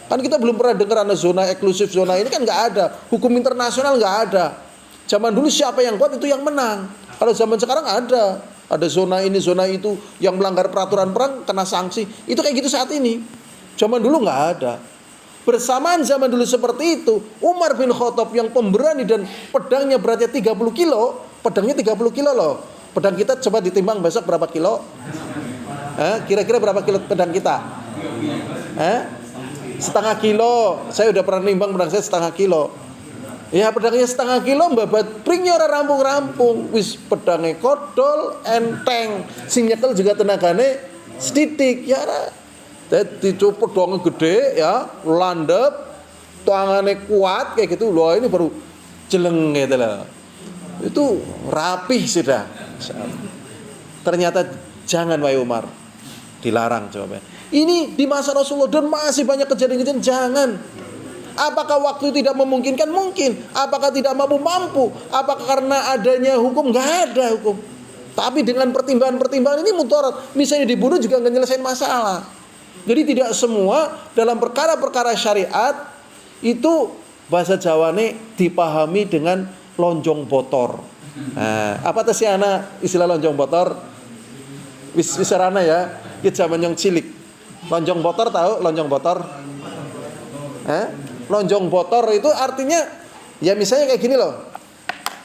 Kan kita belum pernah dengar ada zona eksklusif, zona ini kan enggak ada. Hukum internasional enggak ada. Zaman dulu siapa yang kuat itu yang menang. Kalau zaman sekarang ada zona ini, zona itu, yang melanggar peraturan perang kena sanksi. Itu kayak gitu saat ini. Zaman dulu enggak ada. Bersamaan zaman dulu seperti itu, Umar bin Khattab yang pemberani dan pedangnya beratnya 30 kilo, pedangnya 30 kilo loh. Pedang kita coba ditimbang besok berapa kilo? Kira-kira berapa kilo pedang kita? Setengah kilo. Saya udah pernah nimbang pedang saya setengah kilo. Ya pedangnya setengah kilo, babat pringnya ora rampung-rampung. Wis pedangnya kodol, enteng. Sing nyekel juga tenagane setitik. Ya jadi copot doang gede ya, landep, tangannya kuat kayak gitu. Loh ini baru jeleng gitu lah. Itu rapih sudah. Ternyata jangan wahai Umar, dilarang coba. Ini di masa Rasulullah dan masih banyak kejadian-kejadian, jangan. Apakah waktu tidak memungkinkan? Mungkin. Apakah tidak mampu? Apakah karena adanya hukum? Nggak ada hukum. Tapi dengan pertimbangan-pertimbangan ini mudarat. Misalnya dibunuh juga nggak nyelesain masalah. Jadi tidak semua dalam perkara-perkara syariat itu bahasa Jawane dipahami dengan lonjong botor. Apa tuh sih anak istilah lonjong botor? Wisarana ya, kita zaman yang cilik. Lonjong botor tahu lonjong botor? Lonjong botor itu artinya ya misalnya kayak gini loh.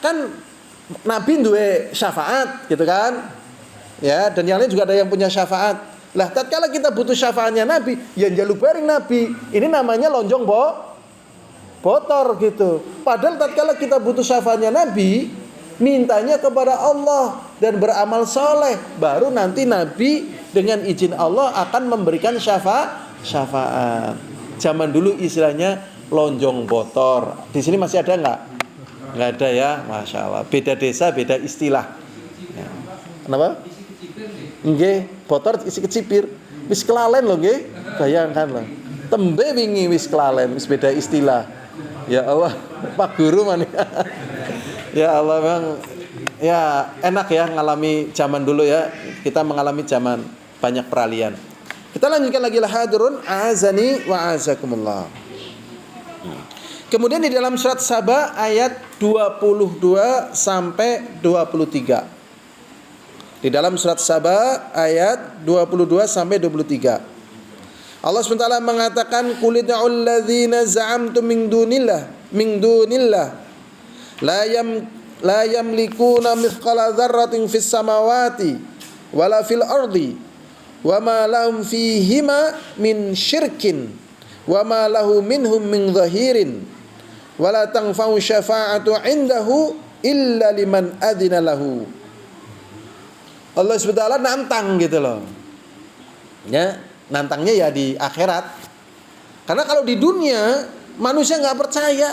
Kan Nabi duwe syafaat gitu kan? Ya, dan yang lain juga ada yang punya syafaat. Lah tatkala kita butuh syafaatnya Nabi, ya njaluk bareng Nabi. Ini namanya lonjong botor gitu. Padahal tatkala kita butuh syafaatnya Nabi, mintanya kepada Allah dan beramal soleh, baru nanti Nabi dengan izin Allah akan memberikan syafaat. Zaman dulu istilahnya lonjong botor. Di sini masih ada nggak? Nggak ada ya, masya Allah. Beda desa, beda istilah. Ya. Kenapa? Nggih, botor isi kecipir. Wis kelalen lho nggih. Bayangkan lho. Tembe wingi wis kelalen, wis beda istilah. Ya Allah, Pak Guru mana? Ya Allah, memang ya enak ya ngalami zaman dulu ya. Kita mengalami zaman banyak peralihan. Kita lanjutkan lagi lah hadirun azani wa azakumullah. Kemudian di dalam surat Saba ayat 22 sampai 23. Di dalam surat Saba ayat 22 sampai 23. Allah SWT mengatakan qul id'ul ladzina za'amtum min dunillah la yamlikuna mithqala dzarratin fis samawati wala fil ardi wama lahum fihima min syirkin wama lahu minhum min dhahirin wala tanfa'u syafa'atu 'indahu illa liman adzina lahu. Allah SWT nantang gitu loh. Ya, nantangnya ya di akhirat. Karena kalau di dunia manusia nggak percaya.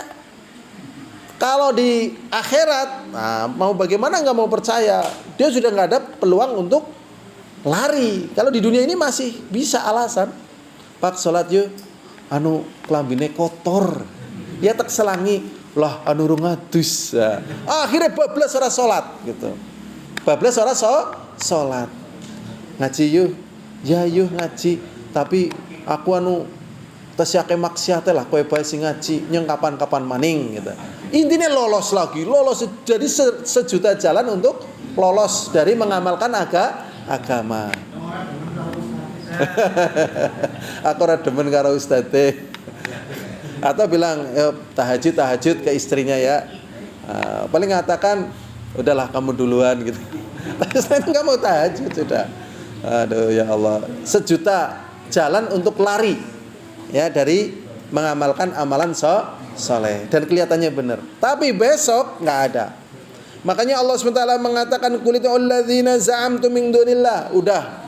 Kalau di akhirat, nah, mau bagaimana nggak mau percaya? Dia sudah nggak ada peluang untuk lari. Kalau di dunia ini masih bisa alasan. Pak sholat yuk, anu kelambine kotor. Ya tak selangi, lah anu rungadus. Nah, akhirnya bablas ora sholat gitu. Bablas ora sholat. Ngaji yuk, ya yuk ngaji. Tapi aku anu tesiake maksiat lah, kowe bae sing ngaji nyeng kapan-kapan maning gitu. Intinya lolos lagi, lolos jadi sejuta jalan untuk lolos dari mengamalkan agama. Aku ora demen karo ustadz. Atau bilang tahajud ke istrinya ya. Paling ngatakan udahlah kamu duluan gitu. Tapi saya enggak mau tahajud sudah. Aduh ya Allah, sejuta jalan untuk lari ya dari mengamalkan amalan soleh dan kelihatannya benar. Tapi besok nggak ada. Makanya Allah SWT mengatakan kulitu alladzina za'amtum min dunillah. Udah.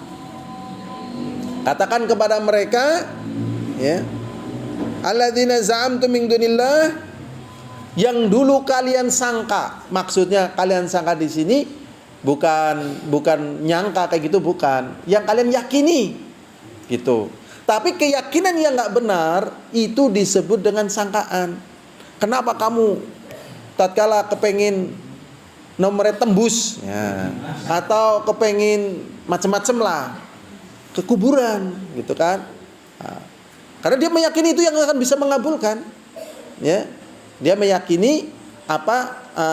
Katakan kepada mereka ya. Alladzina za'amtum min dunillah, yang dulu kalian sangka. Maksudnya kalian sangka di sini bukan nyangka kayak gitu, bukan. Yang kalian yakini gitu. Tapi keyakinan yang nggak benar itu disebut dengan sangkaan. Kenapa kamu tatkala kepengin nomornya tembus ya, atau kepengin macam-macam lah ke kuburan gitu kan? Nah, karena dia meyakini itu yang akan bisa mengabulkan, ya. Dia meyakini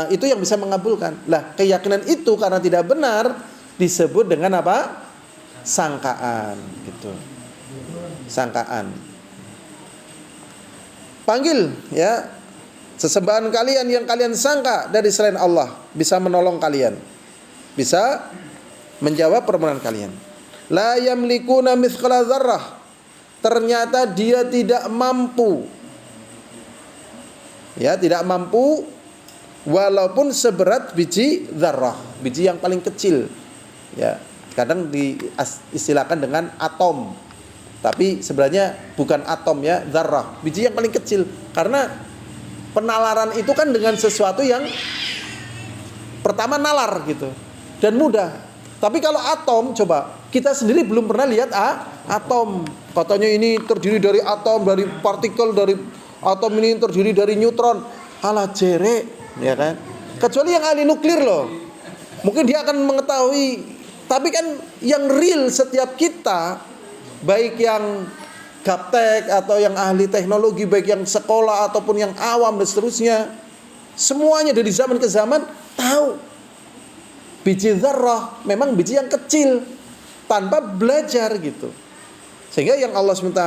itu yang bisa mengabulkan. Lah keyakinan itu karena tidak benar disebut dengan apa? Sangkaan gitu. Sangkaan. Panggil ya sesembahan kalian yang kalian sangka dari selain Allah bisa menolong kalian, bisa menjawab permohonan kalian. La yamlikuna mithqala dzarrah. Ternyata dia tidak mampu. Ya, tidak mampu walaupun seberat biji dzarrah, biji yang paling kecil. Ya, kadang diistilahkan dengan atom. Tapi sebenarnya bukan atom ya, dzarrah, biji yang paling kecil. Karena penalaran itu kan dengan sesuatu yang pertama nalar gitu dan mudah. Tapi kalau atom, coba kita sendiri belum pernah lihat atom. Katanya ini terdiri dari atom, dari partikel, dari atom ini terdiri dari neutron. Alah jere, ya kan? Kecuali yang ahli nuklir loh. Mungkin dia akan mengetahui. Tapi kan yang real setiap kita, baik yang gaptek atau yang ahli teknologi, baik yang sekolah ataupun yang awam dan seterusnya, semuanya dari zaman ke zaman tahu biji dzarrah memang biji yang kecil tanpa belajar gitu. Sehingga yang Allah SWT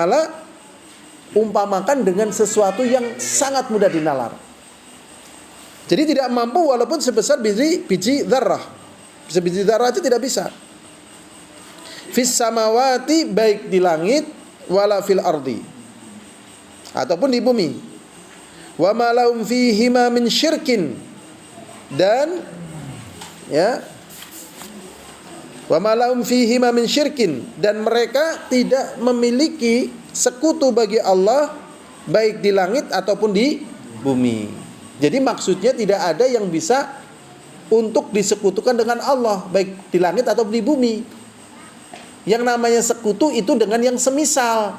umpamakan dengan sesuatu yang sangat mudah dinalar. Jadi tidak mampu walaupun sebesar biji dzarrah. Biji dzarrah itu tidak bisa. Fis samawati, baik di langit, wala fil ardi, ataupun di bumi. Wa ma lahum fihima min syirkin, dan ya, wa ma lahum fihima min syirkin, dan mereka tidak memiliki sekutu bagi Allah baik di langit ataupun di bumi. Jadi maksudnya tidak ada yang bisa untuk disekutukan dengan Allah baik di langit ataupun di bumi. Yang namanya sekutu itu dengan yang semisal.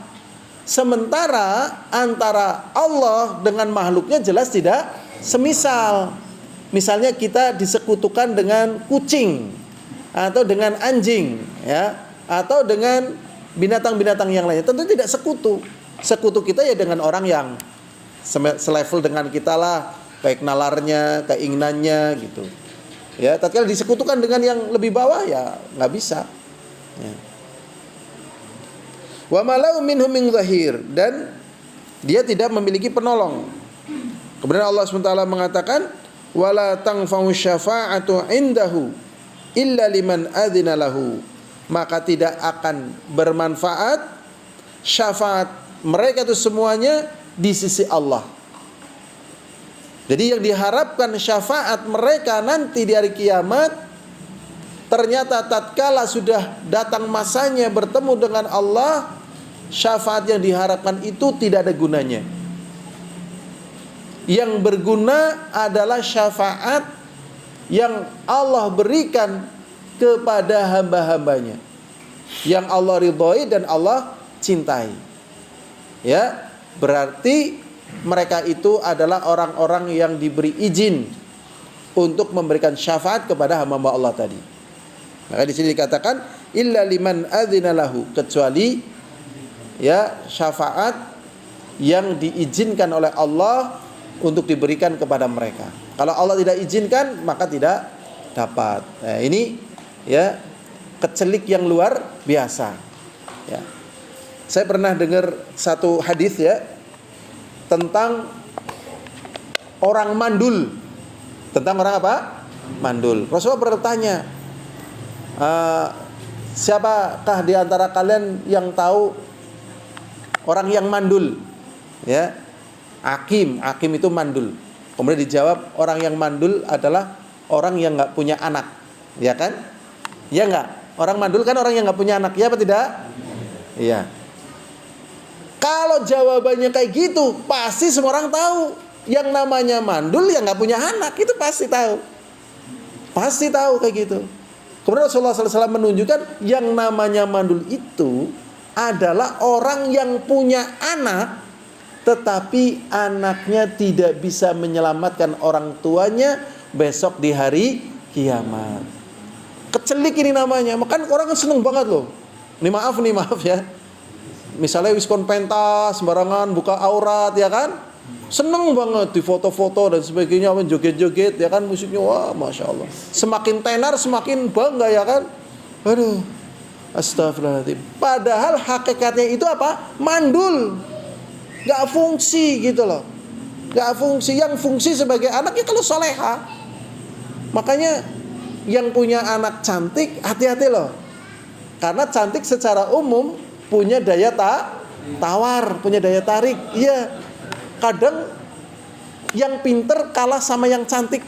Sementara antara Allah dengan makhluknya jelas tidak semisal. Misalnya kita disekutukan dengan kucing atau dengan anjing, ya, atau dengan binatang-binatang yang lainnya, tentu tidak sekutu. Sekutu kita ya dengan orang yang selevel dengan kita lah, baik nalarnya, keinginannya gitu. Ya, tatkala disekutukan dengan yang lebih bawah ya nggak bisa. Ya. Wa malau minhum min zahir, dan dia tidak memiliki penolong. Kemudian Allah SWT mengatakan wala tanfa'u syafa'atu indahu illa liman adzina lahu, maka tidak akan bermanfaat syafaat mereka itu semuanya di sisi Allah Jadi yang diharapkan syafaat mereka nanti di hari kiamat, ternyata tatkala sudah datang masanya bertemu dengan Allah, syafaat yang diharapkan itu tidak ada gunanya. Yang berguna adalah syafaat yang Allah berikan kepada hamba-hambanya, yang Allah ridhoi dan Allah cintai. Ya, berarti mereka itu adalah orang-orang yang diberi izin untuk memberikan syafaat kepada hamba Allah tadi. Maka di sini dikatakan illa liman adzina lahu, kecuali ya syafaat yang diizinkan oleh Allah untuk diberikan kepada mereka. Kalau Allah tidak izinkan maka tidak dapat. Nah, ini ya kecelik yang luar biasa. Ya. Saya pernah dengar satu hadis ya tentang orang mandul. Tentang orang apa? Mandul. Rasulullah bertanya, siapakah di antara kalian yang tahu orang yang mandul? Ya, Akim itu mandul. Kemudian dijawab, orang yang mandul adalah orang yang nggak punya anak, ya kan? Ya nggak? Orang mandul kan orang yang nggak punya anak, ya apa tidak? Iya. Kalau jawabannya kayak gitu, pasti semua orang tahu. Yang namanya mandul yang nggak punya anak, itu pasti tahu. Pasti tahu kayak gitu. Kemudian Rasulullah SAW menunjukkan yang namanya mandul itu adalah orang yang punya anak, tetapi anaknya tidak bisa menyelamatkan orang tuanya besok di hari kiamat. Kecelik ini namanya. Makanya orang kan seneng banget loh. Nih maaf ya. Misalnya wiskon pentas sembarangan buka aurat ya kan, seneng banget di foto-foto dan sebagainya, joget-joget ya kan, musiknya wah masya Allah, semakin tenar semakin bangga ya kan. Aduh, astagfirullahaladzim. Padahal hakikatnya itu apa? Mandul, gak fungsi gitu loh, gak fungsi. Yang fungsi sebagai anak ya kalau soleha. Makanya yang punya anak cantik hati-hati loh, karena cantik secara umum punya daya tawar, punya daya tarik. Iya. Kadang yang pinter kalah sama yang cantik.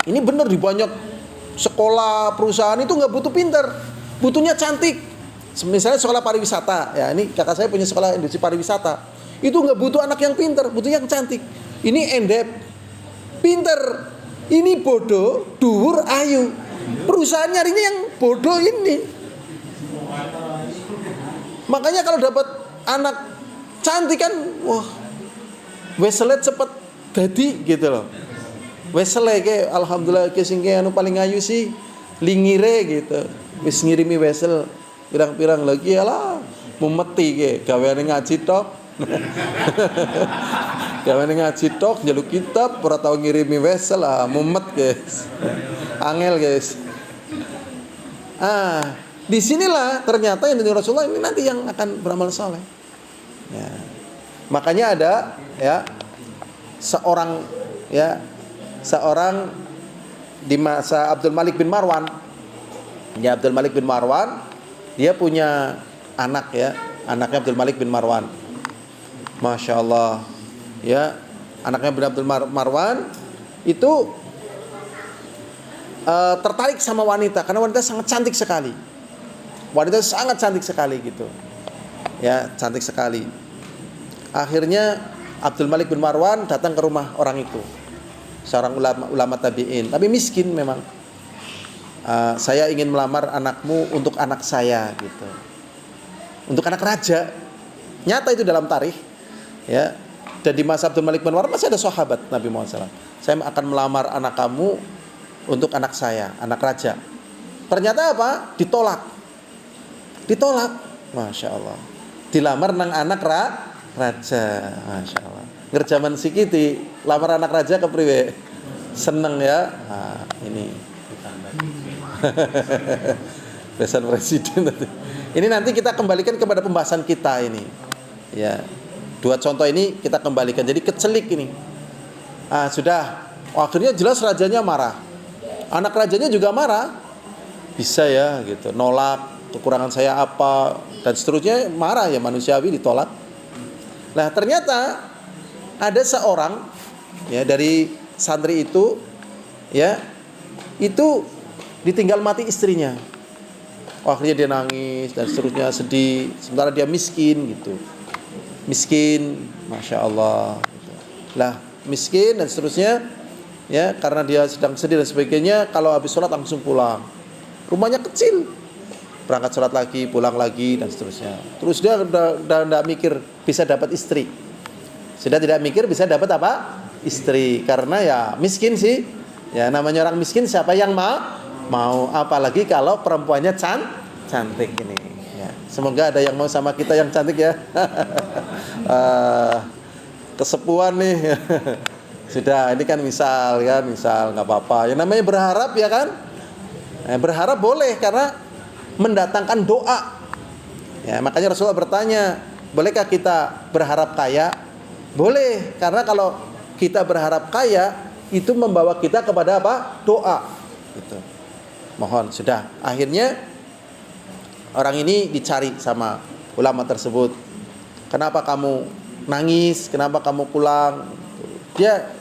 Ini bener di banyak sekolah, perusahaan itu nggak butuh pinter, butuhnya cantik. Misalnya sekolah pariwisata, ya ini kakak saya punya sekolah industri pariwisata. Itu nggak butuh anak yang pinter, butuh yang cantik. Ini endep, pinter. Ini bodoh, dhuwur, ayu. Perusahaan nyarinya yang bodoh ini. Makanya kalau dapat anak cantik kan, wah, weselet cepet dadi gitu loh. Wesele ke alhamdulillah ke sing anu paling ayu sih lingire gitu. Wis ngirimi wesel pirang-pirang lagi alah mumeti ke gaweane ngaji tok. Gaweane ngaji tok njaluk kitab ora tau ngirimi wesel mumet guys. Angel guys. Disinilah ternyata yang dari Rasulullah ini nanti yang akan beramal saleh. Ya. Makanya ada ya seorang di masa Abdul Malik bin Marwan. Ya, Abdul Malik bin Marwan dia punya anak ya, anaknya Abdul Malik bin Marwan. Masya Allah ya, anaknya Abdul Marwan itu tertarik sama wanita karena wanita sangat cantik sekali. Wanita sangat cantik sekali gitu. Ya, cantik sekali. Akhirnya Abdul Malik bin Marwan datang ke rumah orang itu. Seorang ulama tabi'in, tapi miskin memang. Saya ingin melamar anakmu untuk anak saya gitu. Untuk anak raja. Nyata itu dalam tarikh. Ya. Dan di masa Abdul Malik bin Marwan masih ada sahabat Nabi Muhammad SAW. Saya akan melamar anak kamu untuk anak saya, anak raja. Ternyata apa? Ditolak. Masya Allah. Dilamar nang anak raja. Masya Allah. Ngerjaman sikiti lamar anak raja kepriwe. Seneng ya. Nah, ini. Besan presiden. Ini nanti kita kembalikan kepada pembahasan kita ini. Ya. Dua contoh ini kita kembalikan. Jadi kecelik ini. Sudah. Akhirnya jelas rajanya marah. Anak rajanya juga marah. Bisa ya gitu. Nolak. Kekurangan saya apa dan seterusnya, marah ya, manusiawi, ditolak. Nah ternyata ada seorang ya dari santri itu, ya itu ditinggal mati istrinya. Akhirnya dia nangis dan seterusnya, sedih, sementara dia miskin gitu. Miskin, Masya Allah gitu. Lah miskin dan seterusnya, ya karena dia sedang sedih dan sebagainya, kalau habis sholat langsung pulang. Rumahnya kecil, berangkat sholat lagi, pulang lagi dan seterusnya. Terus dia udah tidak mikir bisa dapat istri, sudah tidak mikir bisa dapat apa? Istri, karena ya miskin sih. Ya namanya orang miskin siapa yang mau, apalagi kalau perempuannya cantik ini. Ya, semoga ada yang mau sama kita yang cantik ya. Kesepuan nih. Sudah, ini kan misal nggak apa-apa. Yang namanya berharap ya kan. Berharap boleh karena mendatangkan doa. Ya, makanya Rasulullah bertanya, bolehkah kita berharap kaya? Boleh, karena kalau kita berharap kaya itu membawa kita kepada apa? Doa. Gitu. Mohon, sudah. Akhirnya orang ini dicari sama ulama tersebut. Kenapa kamu nangis? Kenapa kamu pulang? Dia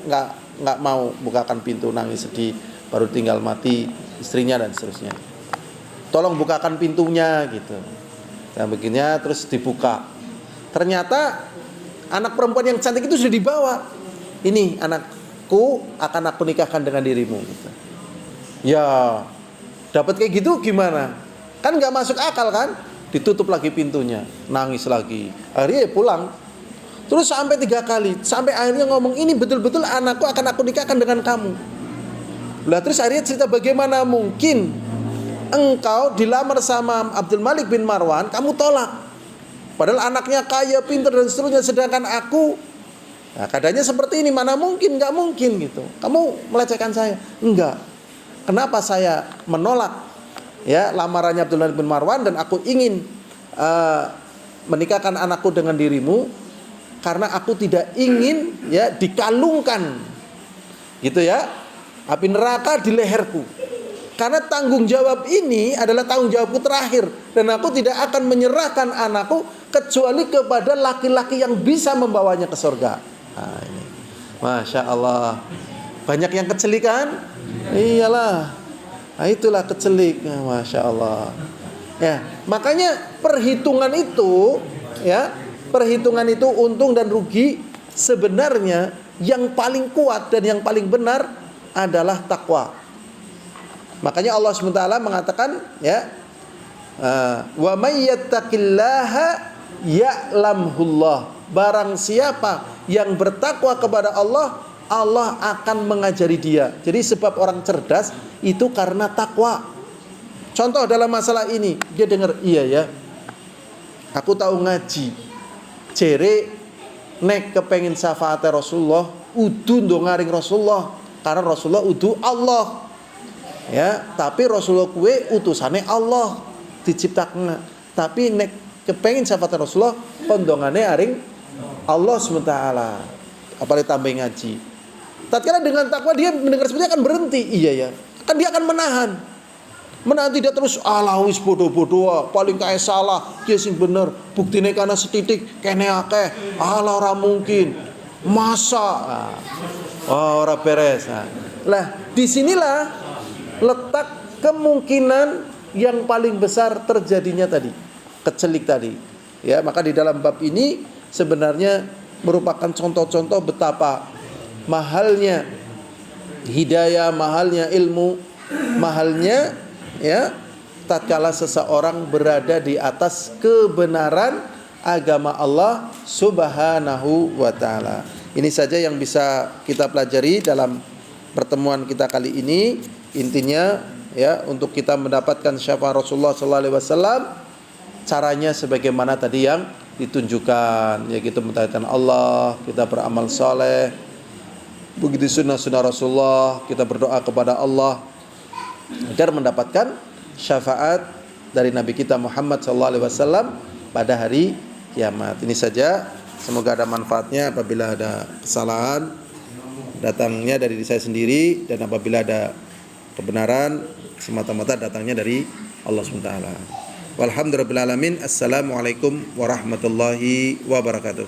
nggak mau bukakan pintu, nangis sedih, baru tinggal mati istrinya dan seterusnya. Tolong bukakan pintunya gitu. Dan begini terus dibuka. Ternyata anak perempuan yang cantik itu sudah dibawa. Ini anakku akan aku nikahkan dengan dirimu gitu. Ya, dapat kayak gitu gimana? Kan nggak masuk akal kan? Ditutup lagi pintunya, nangis lagi. Akhirnya pulang. Terus sampai 3 kali, sampai akhirnya ngomong, ini betul-betul anakku akan aku nikahkan dengan kamu. Lah terus akhirnya cerita, bagaimana mungkin engkau dilamar sama Abdul Malik bin Marwan, kamu tolak. Padahal anaknya kaya, pintar dan seterusnya, sedangkan aku, nah keadaannya seperti ini, mana mungkin, nggak mungkin gitu. Kamu melecehkan saya? Enggak. Kenapa saya menolak ya lamarannya Abdul Malik bin Marwan dan aku ingin menikahkan anakku dengan dirimu? Karena aku tidak ingin ya dikalungkan gitu ya api neraka di leherku. Karena tanggung jawab ini adalah tanggung jawabku terakhir, dan aku tidak akan menyerahkan anakku kecuali kepada laki-laki yang bisa membawanya ke surga. Nah, ini. Masya Allah, banyak yang kecelik kan? Iyalah, nah, itulah kecelik. Masya Allah. Ya, makanya perhitungan itu, ya, perhitungan itu untung dan rugi sebenarnya yang paling kuat dan yang paling benar adalah takwa. Makanya Allah SWT mengatakan ya, wa may yattaqillaha ya'lamhullah. Barang siapa yang bertakwa kepada Allah, Allah akan mengajari dia. Jadi sebab orang cerdas itu karena takwa. Contoh dalam masalah ini, dia dengar, iya ya, aku tahu ngaji, jere nek kepengen syafaate Rasulullah, udu ndongaring Rasulullah, karena Rasulullah udu Allah. Ya, tapi Rasulullah kue utusane Allah diciptakan. Tapi nek kepengen syafaat Rasulullah, kondongane aring Allah SWT. Apalagi tambah ngaji. Tatkala dengan takwa dia mendengar seperti akan berhenti. Iya ya, kan dia akan menahan tidak terus ala wis bodoh-bodoh, paling kae salah, dia sing bener, buktine kana setitik kene akeh, ala ora mungkin. Masa ora beres. Lah, disinilah letak kemungkinan yang paling besar terjadinya tadi, kecelik tadi. Ya, maka di dalam bab ini sebenarnya merupakan contoh-contoh betapa mahalnya hidayah, mahalnya ilmu, mahalnya ya tatkala seseorang berada di atas kebenaran agama Allah Subhanahu wa taala. Ini saja yang bisa kita pelajari dalam pertemuan kita kali ini. Intinya ya, untuk kita mendapatkan syafaat Rasulullah sallallahu alaihi wasallam, caranya sebagaimana tadi yang ditunjukkan, ya kita mentaatkan Allah, kita beramal saleh, begitu sunnah-sunnah Rasulullah, kita berdoa kepada Allah agar mendapatkan syafaat dari Nabi kita Muhammad sallallahu alaihi wasallam pada hari kiamat. Ini saja, semoga ada manfaatnya. Apabila ada kesalahan, datangnya dari diri saya sendiri, dan apabila ada kebenaran, semata-mata datangnya dari Allah SWT. Walhamdulillahirabbil alamin. Assalamualaikum warahmatullahi wabarakatuh.